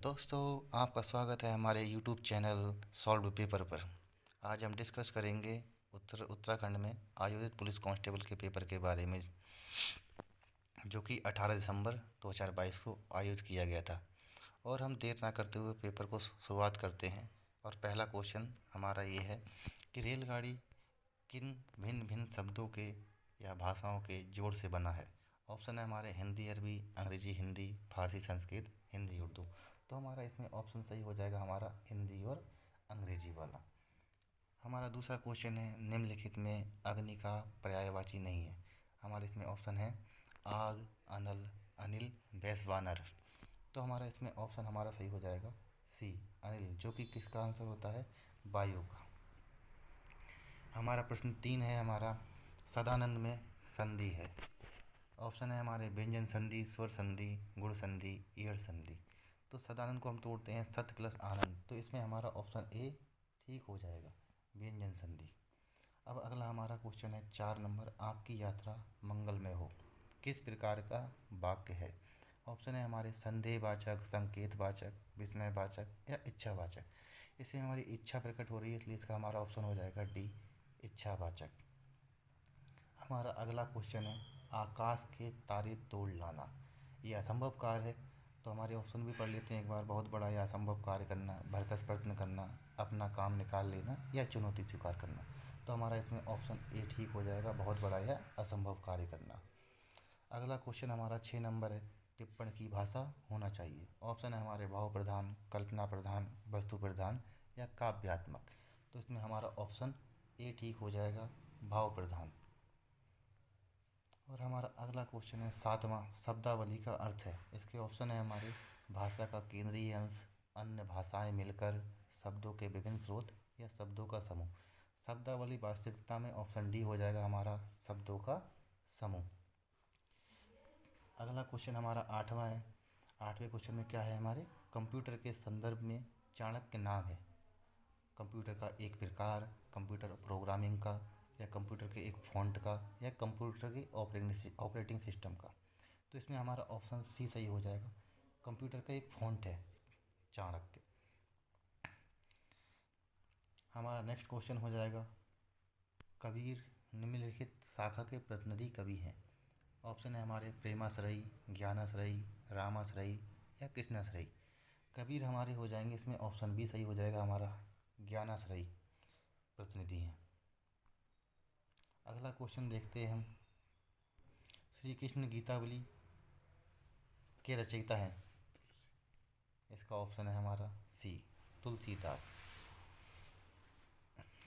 दोस्तों, आपका स्वागत है हमारे YouTube चैनल सॉल्व पेपर पर। आज हम डिस्कस करेंगे उत्तराखंड में आयोजित पुलिस कांस्टेबल के पेपर के बारे में, जो कि 18 दिसंबर 2022 को आयोजित किया गया था। और हम देर ना करते हुए पेपर को शुरुआत करते हैं। और पहला क्वेश्चन हमारा ये है कि रेलगाड़ी किन भिन्न भिन्न शब्दों के या भाषाओं के जोड़ से बना है। ऑप्शन है हमारे हिंदी अरबी, अंग्रेजी हिंदी, फारसी संस्कृत, हिंदी उर्दू। तो हमारा इसमें ऑप्शन सही हो जाएगा हमारा हिंदी और अंग्रेजी वाला। हमारा दूसरा क्वेश्चन है निम्नलिखित में अग्नि का पर्यायवाची नहीं है। हमारे इसमें ऑप्शन है आग, अनल, अनिल, वैश्वानर। तो हमारा इसमें ऑप्शन हमारा सही हो जाएगा सी, अनिल, जो कि किसका आंसर होता है, वायु का। हमारा प्रश्न 3 है हमारा सदानंद में संधि है। ऑप्शन है हमारे व्यंजन संधि, स्वर संधि, गुण संधि, ईड़ संधि। तो सदानंद को हम तोड़ते हैं सत प्लस आनंद, तो इसमें हमारा ऑप्शन ए ठीक हो जाएगा, व्यंजन संधि। अब अगला हमारा क्वेश्चन है 4 नंबर, आपकी यात्रा मंगलमय हो किस प्रकार का वाक्य है। ऑप्शन है हमारे संदेहवाचक, संकेतवाचक, विस्मयवाचक या इच्छावाचक। इसमें हमारी इच्छा प्रकट हो रही है, इसलिए इसका हमारा ऑप्शन हो जाएगा डी, इच्छावाचक। हमारा अगला क्वेश्चन है आकाश के तारे तोड़ लाना, ये असंभव कार्य है। तो हमारे ऑप्शन भी पढ़ लेते हैं एक बार। बहुत बड़ा या असंभव कार्य करना, भरकस प्रयत्न करना, अपना काम निकाल लेना या चुनौती स्वीकार करना। तो हमारा इसमें ऑप्शन ए ठीक हो जाएगा, बहुत बड़ा या असंभव कार्य करना। अगला क्वेश्चन हमारा 6 नंबर है टिप्पण की भाषा होना चाहिए। ऑप्शन है हमारे भाव प्रधान, कल्पना प्रधान, वस्तु प्रधान या काव्यात्मक। तो इसमें हमारा ऑप्शन ए ठीक हो जाएगा, भाव प्रधान। और हमारा अगला क्वेश्चन है 7वां, शब्दावली का अर्थ है। इसके ऑप्शन है हमारे भाषा का केंद्रीय अंश, अन्य भाषाएं मिलकर, शब्दों के विभिन्न स्रोत या शब्दों का समूह। शब्दावली वास्तविकता में ऑप्शन डी हो जाएगा हमारा, शब्दों का समूह। अगला क्वेश्चन हमारा 8वां है। 8वें क्वेश्चन में क्या है हमारे, कंप्यूटर के संदर्भ में चाणक्य नाम है कंप्यूटर का एक प्रकार, कंप्यूटर प्रोग्रामिंग का, या कंप्यूटर के एक फॉन्ट का, या कंप्यूटर के ऑपरेटिंग सिस्टम का। तो इसमें हमारा ऑप्शन सी सही हो जाएगा, कंप्यूटर का एक फॉन्ट है चाणक्य। हमारा नेक्स्ट क्वेश्चन हो जाएगा कबीर निम्नलिखित शाखा के प्रतिनिधि कवि हैं। ऑप्शन है हमारे प्रेमाश्रयी, ज्ञानाश्रयी, रामाश्रयी या कृष्णाश्रयी। कबीर हमारे हो जाएंगे इसमें ऑप्शन बी सही हो जाएगा हमारा, ज्ञानाश्रयी प्रतिनिधि हैं। अगला क्वेश्चन देखते हैं हम, श्री कृष्ण गीतावली के रचयिता हैं। इसका ऑप्शन है हमारा सी, तुलसीदास।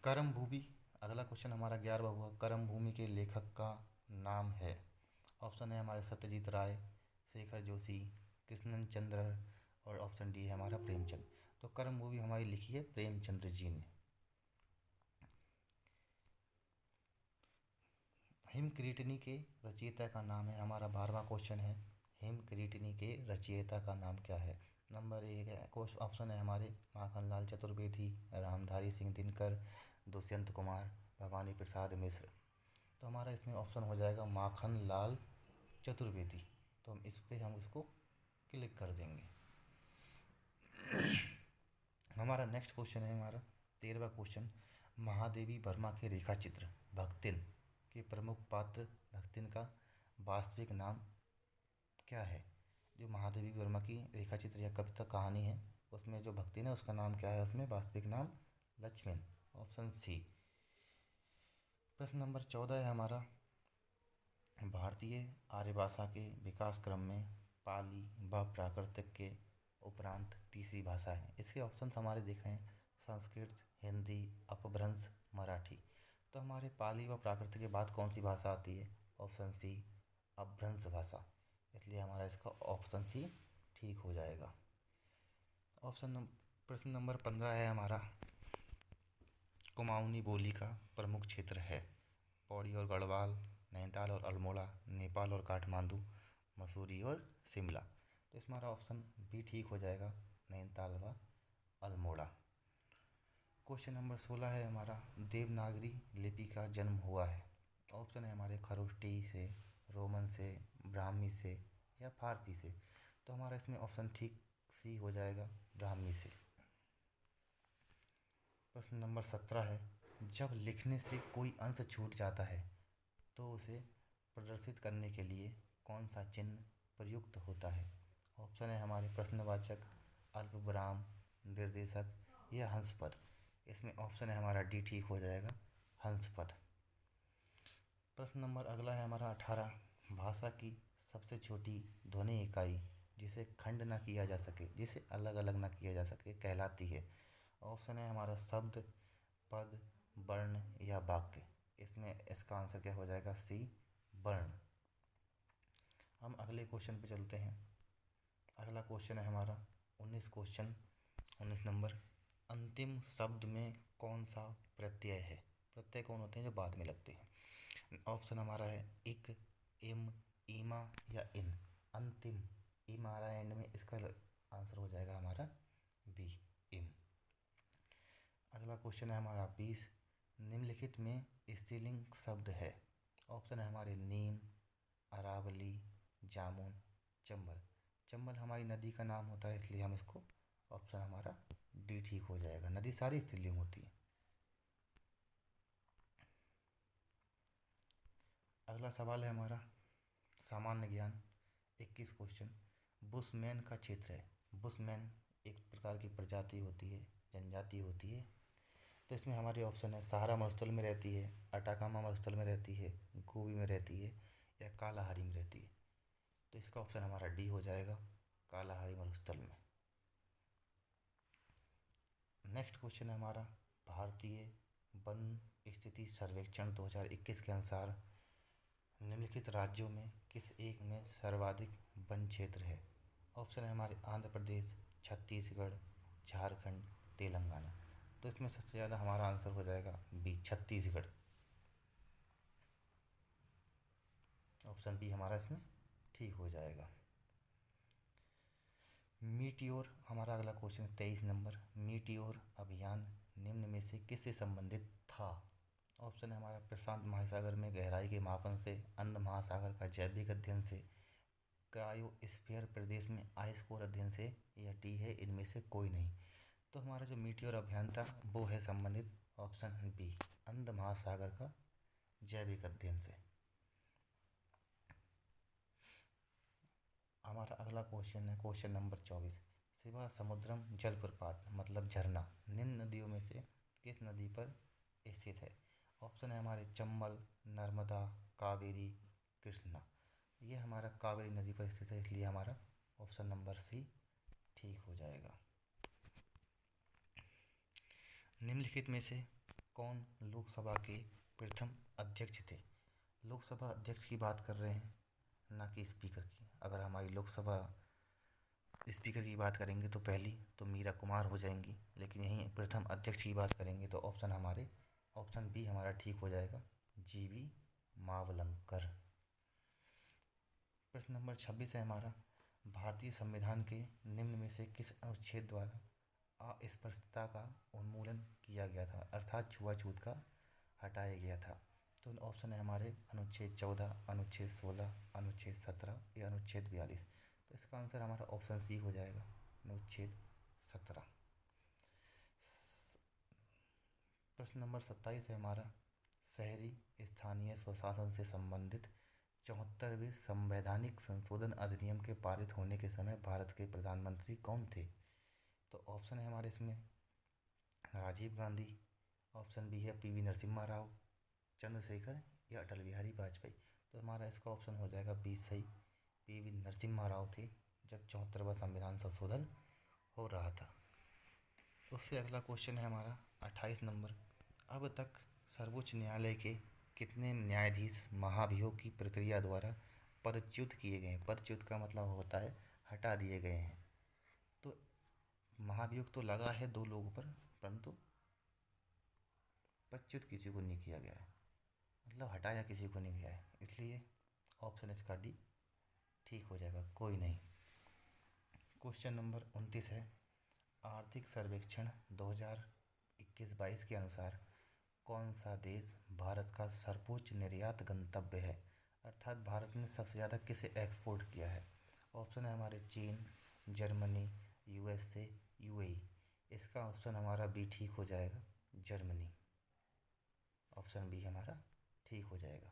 करम भूमि, अगला क्वेश्चन हमारा 11वां हुआ, करम भूमि के लेखक का नाम है। ऑप्शन है हमारे सत्यजीत राय, शेखर जोशी, कृष्णन चंद्र और ऑप्शन डी है हमारा प्रेमचंद। तो करम भूमि हमारी लिखी है प्रेमचंद्र जी ने। हिमक्रीटनी के रचयिता का नाम है, हमारा 12वां क्वेश्चन है, हिमक्रीटनी के रचयिता का नाम क्या है। नंबर 1 है ऑप्शन है हमारे माखनलाल चतुर्वेदी, रामधारी सिंह दिनकर, दुष्यंत कुमार, भवानी प्रसाद मिश्र। तो हमारा इसमें ऑप्शन हो जाएगा माखनलाल चतुर्वेदी। तो हम इस पर हम इसको क्लिक कर देंगे। हमारा नेक्स्ट क्वेश्चन है हमारा 13वां क्वेश्चन, महादेवी वर्मा के रेखा चित्र भक्तिन के प्रमुख पात्र भक्तिन का वास्तविक नाम क्या है। जो महादेवी वर्मा की रेखा चित्र या कविता कहानी है, उसमें जो भक्तिन है उसका नाम क्या है, उसमें वास्तविक नाम लक्ष्मण, ऑप्शन सी। प्रश्न नंबर 14 है हमारा, भारतीय आर्य भाषा के विकास क्रम में पाली व प्राकृतिक के उपरांत तीसरी भाषा है। इसके ऑप्शन हमारे देख रहे हैं संस्कृत, हिंदी, अपभ्रंश, मराठी। तो हमारे पाली व प्राकृतिक के बाद कौन सी भाषा आती है, ऑप्शन सी, अपभ्रंश भाषा। इसलिए हमारा इसका ऑप्शन सी ठीक हो जाएगा। प्रश्न नंबर 15 है हमारा, कुमाऊनी बोली का प्रमुख क्षेत्र है। पौड़ी और गढ़वाल, नैनीताल और अल्मोड़ा, नेपाल और काठमांडू, मसूरी और शिमला। तो इसमें हमारा ऑप्शन बी ठीक हो जाएगा, नैनीताल व अल्मोड़ा। क्वेश्चन नंबर 16 है हमारा, देवनागरी लिपि का जन्म हुआ है। ऑप्शन है हमारे खरोष्टी से, रोमन से, ब्राह्मी से या फारसी से। तो हमारा इसमें ऑप्शन ठीक सी हो जाएगा ब्राह्मी से। प्रश्न नंबर 17 है, जब लिखने से कोई अंश छूट जाता है तो उसे प्रदर्शित करने के लिए कौन सा चिन्ह प्रयुक्त होता है? ऑप्शन है हमारे प्रश्नवाचक, अल्पविराम, निर्देशक या हंसपद। इसमें ऑप्शन है हमारा डी ठीक हो जाएगा, हंसपद। प्रश्न नंबर अगला है हमारा 18, भाषा की सबसे छोटी ध्वनि इकाई जिसे खंड ना किया जा सके, जिसे अलग अलग ना किया जा सके, कहलाती है? ऑप्शन है हमारा शब्द, पद, वर्ण या वाक्य। इसमें इसका आंसर क्या हो जाएगा? सी, वर्ण। हम अगले क्वेश्चन पे चलते हैं। अगला क्वेश्चन है हमारा 19 नंबर, अंतिम शब्द में कौन सा प्रत्यय है? प्रत्यय कौन होते हैं जो बाद में लगते हैं? ऑप्शन हमारा है इक, इम, ईमा या इन। अंतिम इम आ रहा है एंड में, इसका आंसर हो जाएगा हमारा बी, इम। अगला क्वेश्चन है हमारा 20, निम्नलिखित में स्त्रीलिंग शब्द है। ऑप्शन है हमारे नीम, अरावली, जामुन, चंबल। चंबल हमारी नदी का नाम होता है, इसलिए हम इसको ऑप्शन हमारा डी ठीक हो जाएगा। नदी सारी स्त्रीलिंग होती है। अगला सवाल है हमारा सामान्य ज्ञान 21 क्वेश्चन, बुशमैन का क्षेत्र है। बुशमैन एक प्रकार की प्रजाति होती है, जनजाति होती है। तो इसमें हमारे ऑप्शन है सहारा मरुस्थल में रहती है, अटाकामा मरुस्थल में रहती है, गोबी में रहती है या कालाहारी में रहती है। तो इसका ऑप्शन हमारा डी हो जाएगा, कालाहारी मरुस्थल में। नेक्स्ट क्वेश्चन है हमारा भारतीय वन स्थिति सर्वेक्षण 2021 के अनुसार निम्नलिखित राज्यों में किस एक में सर्वाधिक वन क्षेत्र है? ऑप्शन है हमारे आंध्र प्रदेश, छत्तीसगढ़, झारखंड, तेलंगाना। तो इसमें सबसे ज़्यादा हमारा आंसर हो जाएगा बी, छत्तीसगढ़। ऑप्शन बी हमारा इसमें ठीक हो जाएगा। मीटियोर हमारा अगला क्वेश्चन 23 नंबर, मीटियोर अभियान निम्न में से किससे संबंधित था? ऑप्शन है हमारा प्रशांत महासागर में गहराई के मापन से, अंध महासागर का जैविक अध्ययन से, क्रायोस्फीयर प्रदेश में आइस कोर अध्ययन से, या डी है इनमें से कोई नहीं। तो हमारा जो मीटियोर अभियान था वो है संबंधित ऑप्शन बी, अंध महासागर का जैविक अध्ययन से। हमारा अगला क्वेश्चन है क्वेश्चन नंबर 24, शिवा समुद्रम जलप्रपात मतलब झरना निम्न नदियों में से किस नदी पर स्थित है? ऑप्शन है हमारे चंबल, नर्मदा, कावेरी, कृष्णा। ये हमारा कावेरी नदी पर स्थित है, इसलिए हमारा ऑप्शन नंबर सी ठीक हो जाएगा। निम्नलिखित में से कौन लोकसभा के प्रथम अध्यक्ष थे? लोकसभा अध्यक्ष की बात कर रहे हैं, ना कि स्पीकर की। अगर हमारी लोकसभा स्पीकर की बात करेंगे तो पहली तो मीरा कुमार हो जाएंगी, लेकिन यहीं प्रथम अध्यक्ष की बात करेंगे तो ऑप्शन हमारे ऑप्शन बी हमारा ठीक हो जाएगा, जीवी मावलंकर। प्रश्न नंबर 26 है हमारा, भारतीय संविधान के निम्न में से किस अनुच्छेद द्वारा अस्पृश्यता का उन्मूलन किया गया था, अर्थात छुआछूत का हटाया गया था? तो ऑप्शन है हमारे अनुच्छेद 14, अनुच्छेद 16, अनुच्छेद 17 या अनुच्छेद 42। तो इसका आंसर हमारा ऑप्शन सी हो जाएगा, अनुच्छेद 17। प्रश्न नंबर 27 है हमारा, शहरी स्थानीय स्वशासन से संबंधित 74वें संवैधानिक संशोधन अधिनियम के पारित होने के समय भारत के प्रधानमंत्री कौन थे? तो ऑप्शन है हमारे इसमें राजीव गांधी, ऑप्शन बी है पीवी नरसिम्हा राव, चंद्रशेखर या अटल बिहारी वाजपेयी। तो हमारा इसका ऑप्शन हो जाएगा बी सही, पीवी नरसिम्हा राव थे जब 74वां संविधान संशोधन हो रहा था। उससे अगला क्वेश्चन है हमारा 28 नंबर, अब तक सर्वोच्च न्यायालय के कितने न्यायाधीश महाभियोग की प्रक्रिया द्वारा पदच्युत किए गए हैं? पदच्युत का मतलब होता है हटा दिए गए हैं। तो महाभियोग तो लगा है 2 लोगों पर, परंतु पदच्युत किसी को नहीं किया गया है, मतलब हटाया किसी को नहीं गया है, इसलिए ऑप्शन इसका डी ठीक हो जाएगा, कोई नहीं। क्वेश्चन नंबर 29 है, आर्थिक सर्वेक्षण 2021-22 के अनुसार कौन सा देश भारत का सर्वोच्च निर्यात गंतव्य है, अर्थात भारत ने सबसे ज़्यादा किसे एक्सपोर्ट किया है? ऑप्शन है हमारे चीन, जर्मनी, USA, UAE। इसका ऑप्शन हमारा बी ठीक हो जाएगा, जर्मनी। ऑप्शन बी हमारा ठीक हो जाएगा।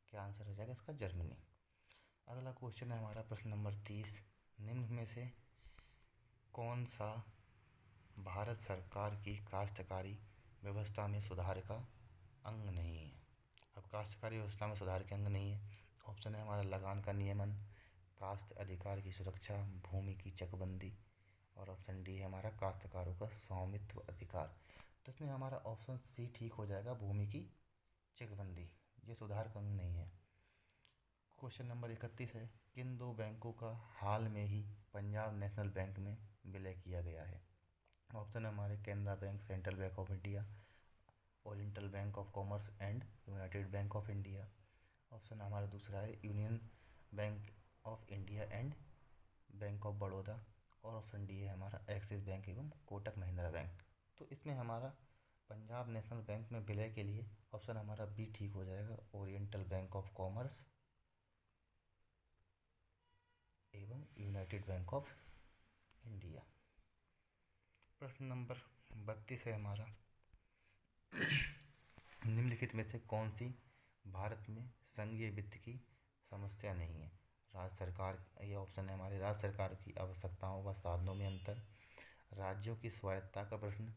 क्या आंसर हो जाएगा इसका? जर्मनी। अगला क्वेश्चन है हमारा प्रश्न नंबर 30। निम्न में से कौन सा भारत सरकार की काश्तकारी व्यवस्था में सुधार का अंग नहीं है? अब काश्तकारी व्यवस्था में सुधार के अंग नहीं है। ऑप्शन है हमारा लगान का नियमन, काश्त अधिकार की सुरक्षा, भूमि की चकबंदी, और ऑप्शन डी है हमारा काश्तकारों का स्वामित्व अधिकार। तो इसमें हमारा ऑप्शन सी ठीक हो जाएगा, भूमि की चकबंदी। ये सुधार का अंग नहीं है। क्वेश्चन नंबर 31 है, किन दो बैंकों का हाल में ही पंजाब नेशनल बैंक में विलय किया गया है? ऑप्शन हमारे Canara bank, central bank of India, oriental bank of commerce and United bank of India. Option हमारा दूसरा है union bank of India and bank of Baroda, और ऑप्शन डी है हमारा एक्सिस बैंक एवं कोटक महिंद्रा बैंक। तो इसमें हमारा पंजाब नेशनल बैंक में विलय के लिए ऑप्शन हमारा बी ठीक हो जाएगा, ओरिएंटल बैंक ऑफ कॉमर्स एवं यूनाइटेड बैंक ऑफ इंडिया। प्रश्न नंबर 32 है हमारा, निम्नलिखित में से कौन सी भारत में संघीय वित्त की समस्या नहीं है? राज्य सरकार, ये ऑप्शन है हमारे, राज्य सरकार की आवश्यकताओं व साधनों में अंतर, राज्यों की स्वायत्तता का प्रश्न,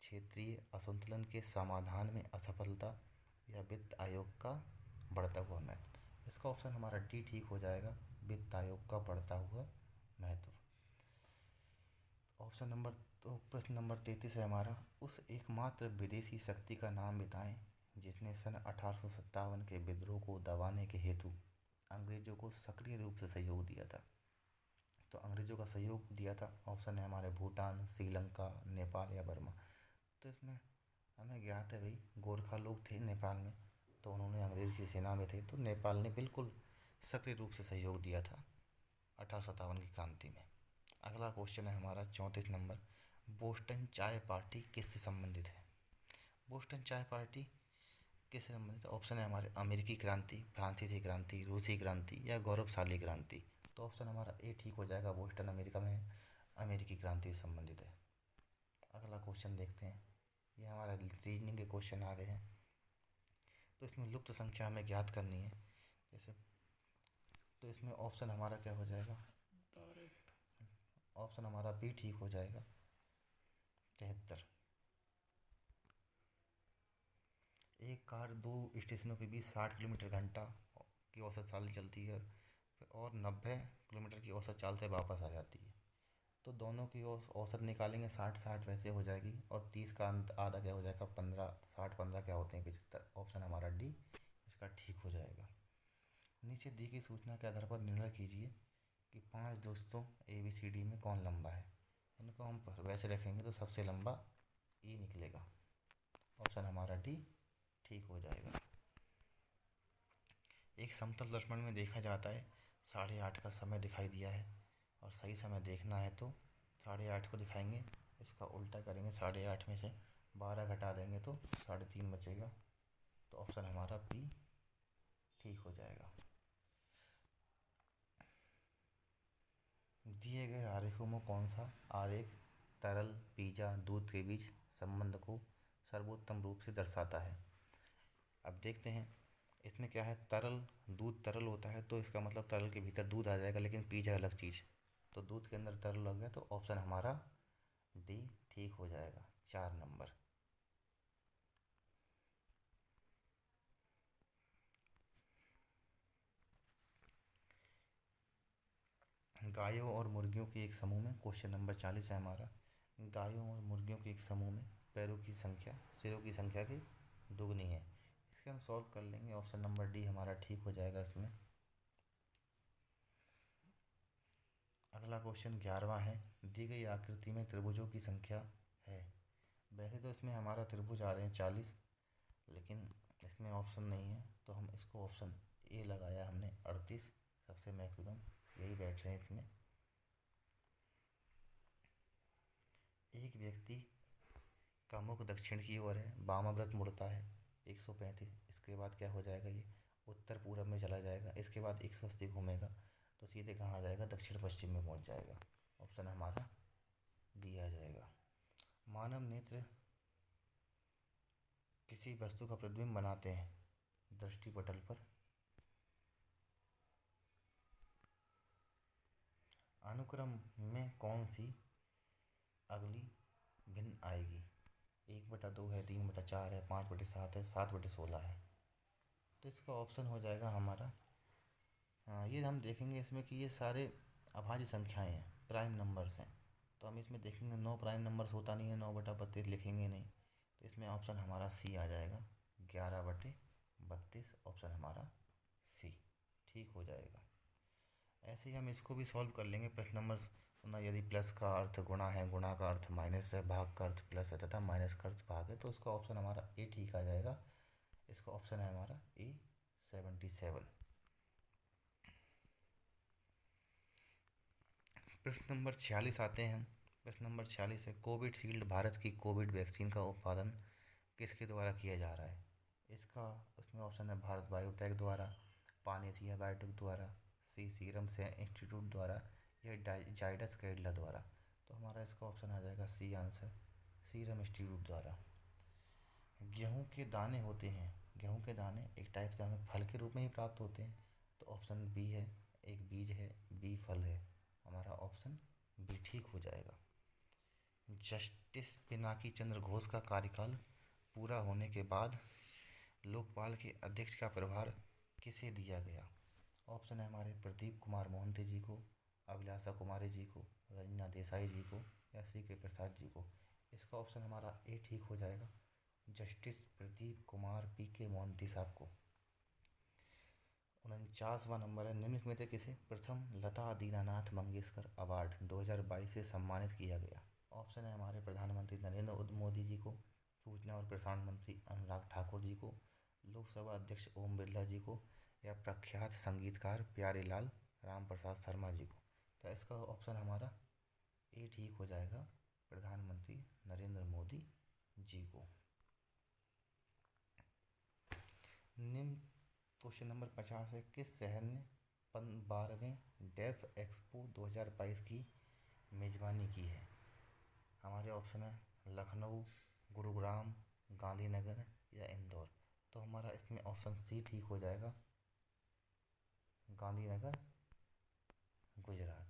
क्षेत्रीय असंतुलन के समाधान में असफलता, या वित्त आयोग का बढ़ता हुआ महत्व। इसका ऑप्शन हमारा डी ठीक हो जाएगा, वित्त आयोग का बढ़ता हुआ महत्व। ऑप्शन नंबर तो प्रश्न नंबर 33 है हमारा, उस एकमात्र विदेशी शक्ति का नाम बताएं जिसने सन 1857 के विद्रोह को दबाने के हेतु अंग्रेजों को सक्रिय रूप से सहयोग दिया था। तो अंग्रेजों का सहयोग दिया था, ऑप्शन है हमारे भूटान, श्रीलंका, नेपाल या बर्मा। तो इसमें हमें ज्ञात है भाई, गोरखा लोग थे नेपाल में, तो उन्होंने अंग्रेज की सेना में थे, तो नेपाल ने बिल्कुल सक्रिय रूप से सहयोग दिया था 1857 की क्रांति में। अगला क्वेश्चन है हमारा 34 नंबर, बोस्टन चाय पार्टी किससे संबंधित है? बोस्टन चाय पार्टी किससे संबंधित है? ऑप्शन है हमारे अमेरिकी क्रांति, फ्रांसीसी क्रांति, रूसी क्रांति या गौरवशाली क्रांति। तो ऑप्शन हमारा ए ठीक हो जाएगा, बोस्टन अमेरिका में है, अमेरिकी क्रांति से संबंधित है। अगला क्वेश्चन देखते हैं, ये हमारा रीजनिंग के क्वेश्चन आ गए हैं। तो इसमें लुप्त संख्या हमें ज्ञात करनी है, जैसे तो इसमें ऑप्शन हमारा क्या हो जाएगा? ऑप्शन हमारा बी ठीक हो जाएगा, 73। एक कार दो स्टेशनों के बीच 60 किलोमीटर घंटा की औसत चाल चलती है और 90 किलोमीटर की औसत चाल से वापस आ जाती है। तो दोनों की औसत निकालेंगे, 60-60 वैसे हो जाएगी, और 30 का अंत आधा क्या हो जाएगा? 15, 60-15 क्या होते हैं? 75। ऑप्शन हमारा डी इसका ठीक हो जाएगा। नीचे दी गई सूचना के आधार पर निर्णय कीजिए कि 5 दोस्तों ABCD में कौन लंबा है। इनको हम वैसे रखेंगे तो सबसे लंबा ई निकलेगा। ऑप्शन हमारा डी ठीक हो जाएगा। एक समतल दर्पण में देखा जाता है 8:30 का समय दिखाई दिया है, और सही समय देखना है तो 8:30 को दिखाएंगे, इसका उल्टा करेंगे, 8:30 में से 12 घटा देंगे तो 3:30 बचेगा। तो ऑप्शन हमारा बी ठीक हो जाएगा। दिए गए आरेखों में कौन सा आरेख तरल, पिज्जा, दूध के बीच संबंध को सर्वोत्तम रूप से दर्शाता है? अब देखते हैं, इसमें क्या है, तरल, दूध तरल होता है तो इसका मतलब तरल के भीतर दूध आ जाएगा, लेकिन पिज्जा अलग चीज़, तो दूध के अंदर तरल हो गया, तो ऑप्शन हमारा डी ठीक हो जाएगा, 4 नंबर। गायों और मुर्गियों के एक समूह में, क्वेश्चन नंबर 40 है हमारा, गायों और मुर्गियों के एक समूह में पैरों की संख्या सिरों की संख्या की दुगनी है। इसके हम सॉल्व कर लेंगे, ऑप्शन नंबर डी हमारा ठीक हो जाएगा इसमें। अगला क्वेश्चन 11वां है, दी गई आकृति में त्रिभुजों की संख्या है। वैसे तो इसमें हमारा त्रिभुज आ रहे हैं 40, लेकिन इसमें ऑप्शन नहीं है, तो हम इसको ऑप्शन ए लगाया हमने, 38 सबसे मैक्सिमम यही बैठ रहे हैं इसमें। एक व्यक्ति का मुख दक्षिण की ओर है, वामाव्रत मुड़ता है 135, इसके बाद क्या हो जाएगा? ये उत्तर पूरब में चला जाएगा, इसके बाद 180 घूमेगा तो सीधे कहाँ आ जाएगा? दक्षिण पश्चिम में पहुँच जाएगा। ऑप्शन हमारा मानव नेत्र किसी वस्तु का प्रतिबिंब बनाते हैं दृष्टिपटल पर। अनुक्रम में कौन सी अगली भिन्न आएगी? 1/2 है, 3/4 है, 5/7 है, 7/16 है। तो इसका ऑप्शन हो जाएगा हमारा, ये हम देखेंगे इसमें कि ये सारे अभाज्य संख्याएं हैं, प्राइम नंबर्स हैं। तो हम इसमें देखेंगे 9 प्राइम नंबर्स होता नहीं है, 9/32 लिखेंगे नहीं। तो इसमें ऑप्शन हमारा सी आ जाएगा, 11/32 ऑप्शन हमारा सी ठीक हो जाएगा। ऐसे ही हम इसको भी सॉल्व कर लेंगे। प्रश्न नंबर ना, यदि प्लस का अर्थ गुणा है, गुणा का अर्थ माइनस है, भाग का अर्थ प्लस है तथा माइनस का अर्थ भाग है, तो उसका ऑप्शन हमारा ए ठीक आ जाएगा। इसका ऑप्शन है हमारा ए 77। प्रश्न नंबर 46 आते हैं। प्रश्न नंबर 46 है, कोविशील्ड भारत की कोविड वैक्सीन का उत्पादन किसके द्वारा किया जा रहा है? उसमें ऑप्शन है भारत बायोटेक द्वारा, पानेसिया बायोटेक द्वारा, सी सीरम से इंस्टीट्यूट द्वारा, या जाइडस कैडिला द्वारा। तो हमारा इसका ऑप्शन आ जाएगा सी आंसर, सीरम इंस्टीट्यूट द्वारा। गेहूं के दाने होते हैं, गेहूं के दाने एक टाइप से हमें फल के रूप में ही प्राप्त होते हैं। तो ऑप्शन बी है, एक बीज है, बी फल है। हमारा ऑप्शन बी ठीक हो जाएगा। जस्टिस पिनाकी चंद्र घोष का कार्यकाल पूरा होने के बाद लोकपाल के अध्यक्ष का प्रभार किसे दिया गया? ऑप्शन है हमारे प्रदीप कुमार मोहंती जी को, अभिलाषा कुमारी जी को, रंजना देसाई जी को, या सी के प्रसाद जी को। इसका ऑप्शन हमारा ए ठीक हो जाएगा, जस्टिस प्रदीप कुमार पी के मोहंती साहब को। 49वां नंबर है, निम्नलिखित में से किसे प्रथम लता दीनानाथ मंगेशकर अवार्ड 2022 से सम्मानित किया गया? ऑप्शन है हमारे प्रधानमंत्री नरेंद्र मोदी जी को, सूचना और प्रसारण मंत्री अनुराग ठाकुर जी को, लोकसभा अध्यक्ष ओम बिरला जी को, या प्रख्यात संगीतकार प्यारेलाल रामप्रसाद शर्मा जी को। तो इसका ऑप्शन हमारा ए ठीक हो जाएगा, प्रधानमंत्री नरेंद्र मोदी जी को। निम्न क्वेश्चन नंबर 50 है, किस शहर ने 12वें डेफ एक्सपो 2022 की मेजबानी की है? हमारे ऑप्शन है लखनऊ, गुरुग्राम, गांधीनगर, या इंदौर। तो हमारा इसमें ऑप्शन सी ठीक हो जाएगा, गांधीनगर, गुजरात।